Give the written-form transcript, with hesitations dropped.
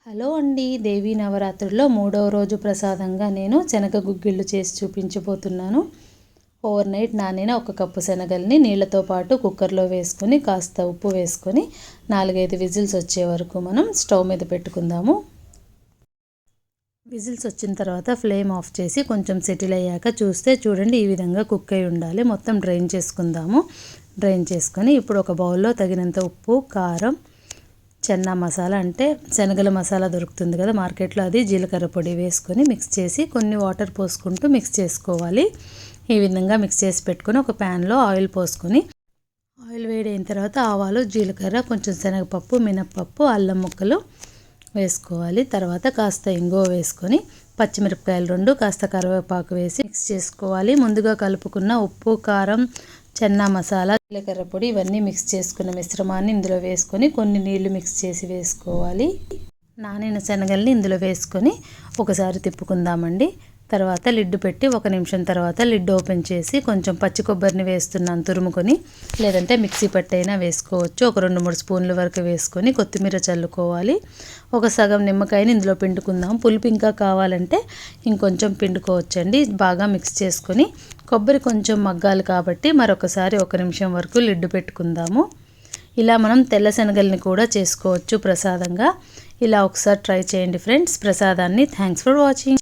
Hello అండి, దేవీ నవరాత్రుల్లో 3వ రోజు ప్రసాదంగా నేను శనగ గుగ్గిళ్ళు చేసి చూపించబోతున్నాను. ఓవర్ నైట్ నానిన 1 కప్పు శనగల్ని నీళ్ళతో పాటు కుక్కర్లో వేసుకొని కాస్త ఉప్పు వేసుకొని 4-5 విజిల్స్ వచ్చే వరకు మనం స్టవ్ మీద పెట్టుకుందాము. విజిల్స్ వచ్చిన తర్వాత ఫ్లేమ్ ఆఫ్ చేసి కొంచెం సెటిల్ అయ్యాక చూడండి ఈ విధంగా కుక్ అయి ఉండాలి. మొత్తం డ్రైన్ చేసుకుందాము. డ్రైన్ చేసుకొని ఇప్పుడు ఒక బౌల్లో తగినంత ఉప్పు, కారం, చెన్నా మసాలా అంటే శనగల మసాలా దొరుకుతుంది కదా మార్కెట్లో, అది జీలకర్ర పొడి వేసుకొని మిక్స్ చేసి కొన్ని వాటర్ పోసుకుంటూ మిక్స్ చేసుకోవాలి. ఈ విధంగా మిక్స్ చేసి పెట్టుకొని ఒక ప్యాన్లో ఆయిల్ పోసుకొని ఆయిల్ వేడైన తర్వాత ఆవాలు, జీలకర్ర, కొంచెం శనగపప్పు, మినప్పప్పు, అల్లం ముక్కలు వేసుకోవాలి. తర్వాత కాస్త ఇంగువ వేసుకొని పచ్చిమిరపకాయలు 2, కాస్త కరివేపాకు వేసి మిక్స్ చేసుకోవాలి. ముందుగా కలుపుకున్న ఉప్పు, కారం, చెన్నా మసాలా, జీలకర్ర పొడి ఇవన్నీ మిక్స్ చేసుకున్న మిశ్రమాన్ని ఇందులో వేసుకొని కొన్ని నీళ్లు మిక్స్ చేసి వేసుకోవాలి. నానిన శనగల్ని ఇందులో వేసుకొని ఒకసారి తిప్పుకుందామండి. తర్వాత లిడ్ పెట్టి 1 నిమిషం తర్వాత లిడ్ ఓపెన్ చేసి కొంచెం పచ్చి కొబ్బరిని వేస్తున్నాను తురుముకొని, లేదంటే మిక్సీ పట్టైనా వేసుకోవచ్చు. ఒక 2-3 స్పూన్ల వరకు వేసుకొని కొత్తిమీర చల్లుకోవాలి. ఒక సగం నిమ్మకాయని ఇందులో పిండుకుందాం. పులుపు ఇంకా కావాలంటే ఇంకొంచెం పిండుకోవచ్చండి. బాగా మిక్స్ చేసుకొని కొబ్బరి కొంచెం మగ్గాలి కాబట్టి మరొకసారి 1 నిమిషం వరకు లిడ్ పెట్టుకుందాము. ఇలా మనం తెల్ల శనగల్ని కూడా చేసుకోవచ్చు ప్రసాదంగా. ఇలా ఒకసారి ట్రై చేయండి ఫ్రెండ్స్ ప్రసాదాన్ని. Thanks for watching.